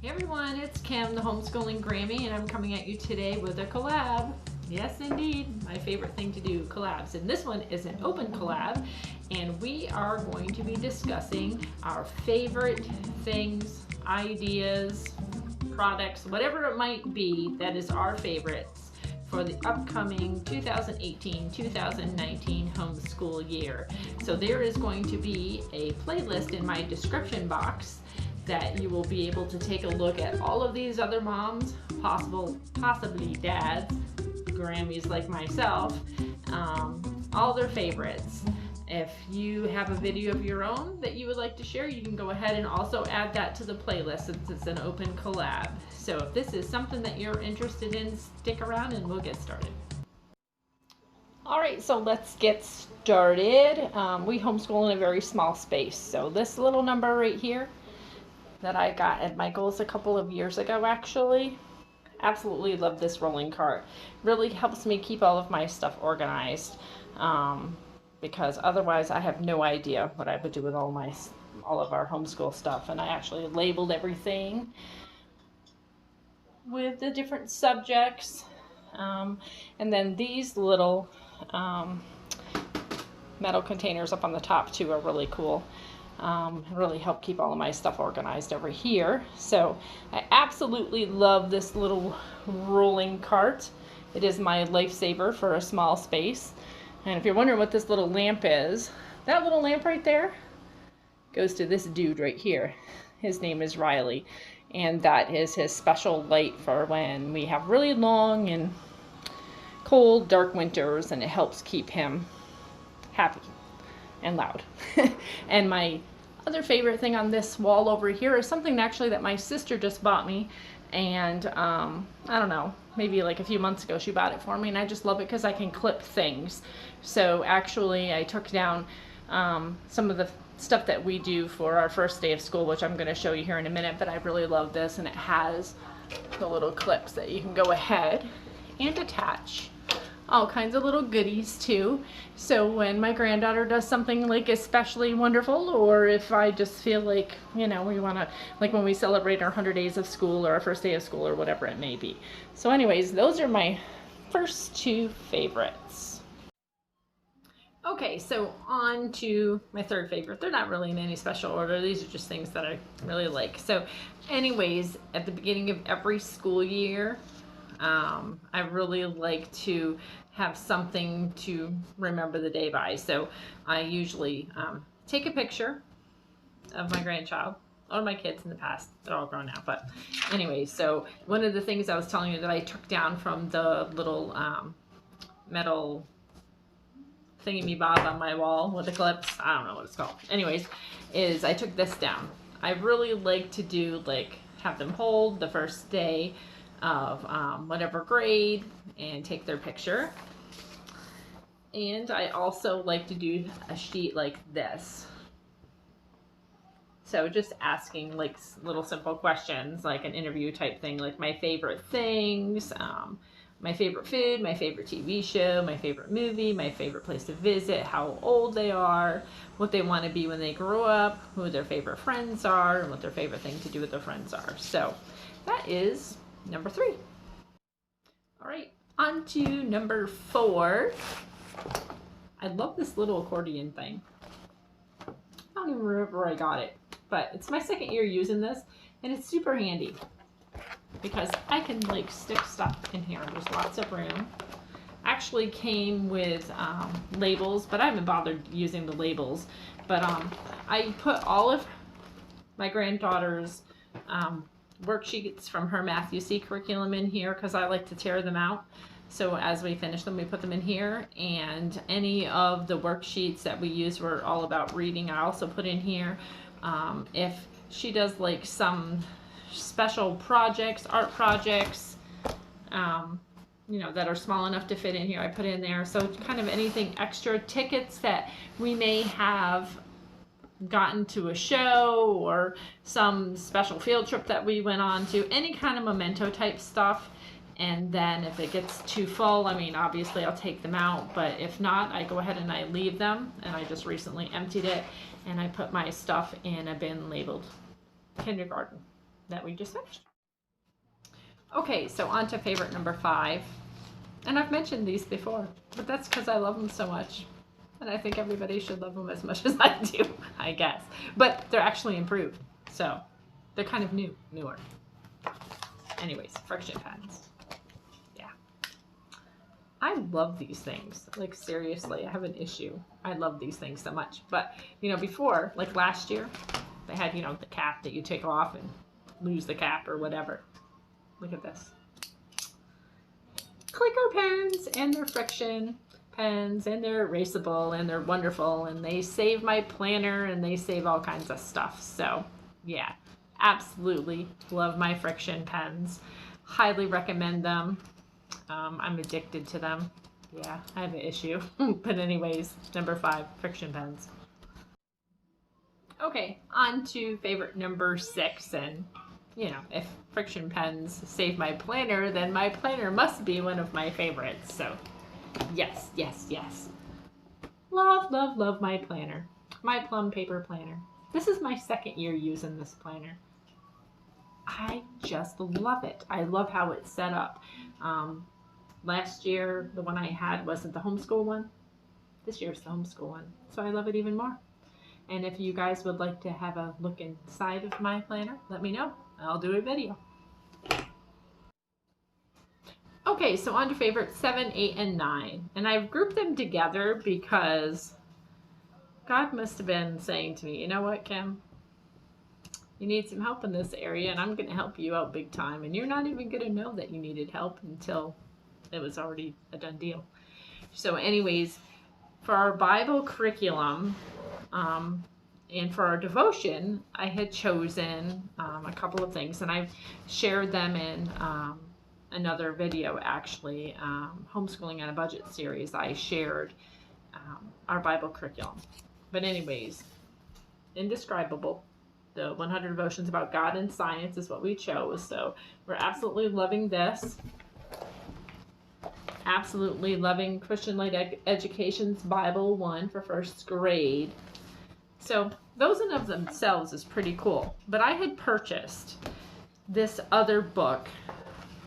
Hey everyone, it's Kim, the Homeschooling Grammy, and I'm coming at you today with a collab. Yes, indeed, my favorite thing to do, collabs. And this one is an open collab, and we are going to be discussing our favorite things, ideas, products, whatever it might be that is our favorites for the upcoming 2018-2019 homeschool year. So there is going to be a playlist in my description box that you will be able to take a look at all of these other moms, possibly dads, Grammys like myself, all their favorites. If you have a video of your own that you would like to share, you can go ahead and also add that to the playlist since it's an open collab. So if this is something that you're interested in, stick around and we'll get started. All right, so let's get started. We homeschool in a very small space. So this little number right here that I got at Michael's a couple of years ago, actually. Absolutely love this rolling cart. Really helps me keep all of my stuff organized, because otherwise I have no idea what I would do with all of our homeschool stuff. And I actually labeled everything with the different subjects. And then these little metal containers up on the top too are really cool. Really help keep all of my stuff organized over here. So I absolutely love this little rolling cart. It is my lifesaver for a small space. And if you're wondering what this little lamp is, that little lamp right there goes to this dude right here. His name is Riley, and that is his special light for when we have really long and cold, dark winters, and it helps keep him happy and loud. And my other favorite thing on this wall over here is something actually that my sister just bought me, and I don't know, maybe like a few months ago she bought it for me, and I just love it because I can clip things. So actually I took down some of the stuff that we do for our first day of school, which I'm going to show you here in a minute, but I really love this, and it has the little clips that you can go ahead and attach all kinds of little goodies too. So when my granddaughter does something like especially wonderful, or if I just feel like, you know, we want to, like when we celebrate our 100 days of school or our first day of school or whatever it may be. So anyways, those are my first two favorites. Okay, so on to my third favorite. They're not really in any special order. These are just things that I really like. So anyways, at the beginning of every school year, I really like to have something to remember the day by. So I usually take a picture of my grandchild or my kids in the past. They're all grown now, but anyway, so one of the things I was telling you that I took down from the little metal thingy-me-bob on my wall with the clips, I don't know what it's called, anyways, is I took this down. I really like to do, like, have them hold the first day of whatever grade and take their picture. And I also like to do a sheet like this. So just asking like little simple questions, like an interview type thing, like my favorite things, my favorite food, my favorite TV show, my favorite movie, my favorite place to visit, how old they are, what they want to be when they grow up, who their favorite friends are, and what their favorite thing to do with their friends are. So that is number 3. All right, on to number 4. I love this little accordion thing. I don't even remember where I got it, but it's my second year using this, and it's super handy because I can like stick stuff in here. There's lots of room. Actually came with labels, but I haven't bothered using the labels. But I put all of my granddaughter's worksheets from her Matthew C curriculum in here because I like to tear them out. So as we finish them, we put them in here, and any of the worksheets that we use were all about reading. I also put in here if she does like some special projects, art projects, you know, that are small enough to fit in here, I put in there. So kind of anything extra, tickets that we may have gotten to a show or some special field trip that we went on to, any kind of memento type stuff. And then if it gets too full, I mean, obviously I'll take them out, but if not, I go ahead and I leave them. And I just recently emptied it, and I put my stuff in a bin labeled kindergarten. that we just finished. Okay, so on to favorite number 5. And I've mentioned these before, but that's because I love them so much. And I think everybody should love them as much as I do, I guess. But they're actually improved, so they're kind of newer. Anyways, Frixion pens. Yeah. I love these things. Like, seriously, I have an issue. I love these things so much. But, you know, before, like last year, they had, you know, the cap that you take off and lose the cap or whatever. Look at this. Clicker pens, and they're Frixion pens, and they're erasable, and they're wonderful, and they save my planner, and they save all kinds of stuff. So, yeah, absolutely love my Frixion pens. Highly recommend them. I'm addicted to them. Yeah, I have an issue. But anyways, number 5, Frixion pens. Okay, on to favorite number 6, and you know, if Frixion pens save my planner, then my planner must be one of my favorites. So, yes, yes, yes. Love, love, love my planner. My plum paper planner. This is my 2nd year using this planner. I just love it. I love how it's set up. Last year, the one I had wasn't the homeschool one. This year's the homeschool one. So I love it even more. And if you guys would like to have a look inside of my planner, let me know. I'll do a video. Okay, so on to favorite 7, 8, and 9. And I've grouped them together because God must have been saying to me, you know what, Kim? You need some help in this area, and I'm going to help you out big time. And you're not even going to know that you needed help until it was already a done deal. So anyways, for our Bible curriculum, and for our devotion, I had chosen a couple of things, and I've shared them in another video, actually, Homeschooling on a Budget series. I shared our Bible curriculum. But anyways, Indescribable, the 100 Devotions about God and Science is what we chose. So we're absolutely loving this. Absolutely loving Christian Light Education's Bible 1 for 1st grade. So those in of themselves is pretty cool. But I had purchased this other book.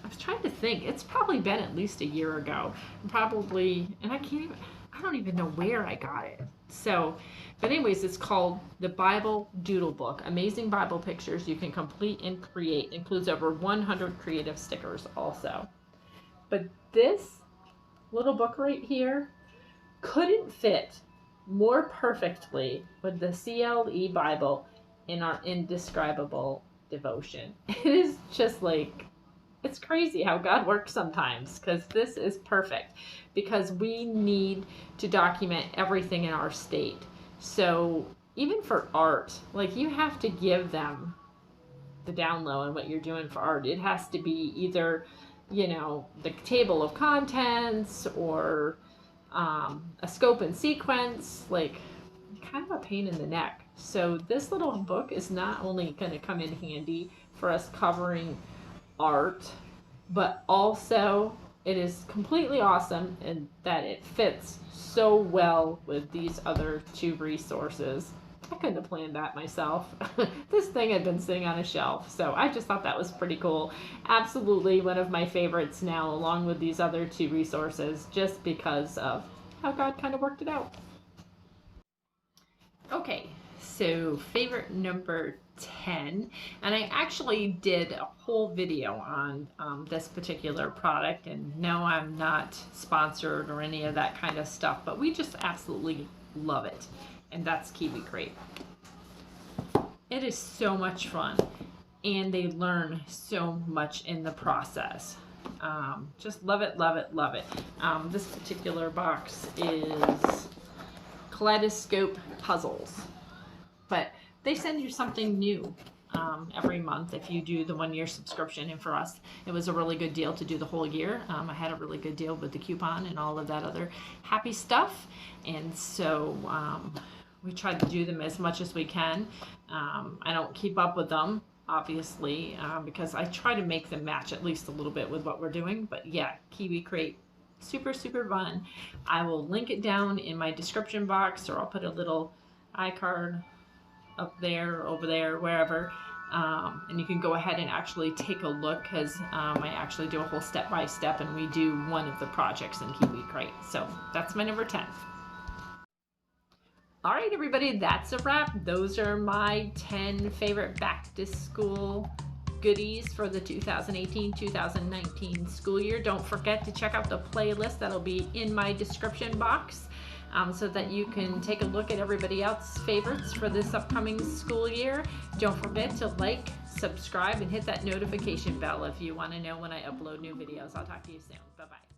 I was trying to think. It's probably been at least a year ago. Probably, and I don't even know where I got it. So, but anyways, it's called The Bible Doodle Book. Amazing Bible pictures you can complete and create. Includes over 100 creative stickers also. But this little book right here couldn't fit more perfectly with the CLE Bible in our Indescribable devotion. It is just like, it's crazy how God works sometimes, because this is perfect, because we need to document everything in our state. So even for art, like, you have to give them the down low on what you're doing for art. It has to be either, you know, the table of contents or a scope and sequence, like, kind of a pain in the neck. So this little book is not only going to come in handy for us covering art, but also it is completely awesome in that it fits so well with these other 2 resources. I couldn't have planned that myself. This thing had been sitting on a shelf, so I just thought that was pretty cool. Absolutely one of my favorites now, along with these other 2 resources, just because of how God kind of worked it out. Okay, so favorite number 10, and I actually did a whole video on this particular product, and no, I'm not sponsored or any of that kind of stuff, but we just absolutely love it. And that's Kiwi Crate. It is so much fun, and they learn so much in the process. Just love it, love it, love it. This particular box is Kaleidoscope Puzzles, but they send you something new every month if you do the 1-year subscription. And for us, it was a really good deal to do the whole year. I had a really good deal with the coupon and all of that other happy stuff, and so we try to do them as much as we can. I don't keep up with them, obviously, because I try to make them match at least a little bit with what we're doing. But yeah, Kiwi Crate, super, super fun. I will link it down in my description box, or I'll put a little iCard up there, over there, wherever. And you can go ahead and actually take a look, because I actually do a whole step-by-step, and we do one of the projects in Kiwi Crate. So that's my number 10. All right, everybody, that's a wrap. Those are my 10 favorite back-to-school goodies for the 2018-2019 school year. Don't forget to check out the playlist that'll be in my description box, so that you can take a look at everybody else's favorites for this upcoming school year. Don't forget to like, subscribe, and hit that notification bell if you want to know when I upload new videos. I'll talk to you soon. Bye-bye.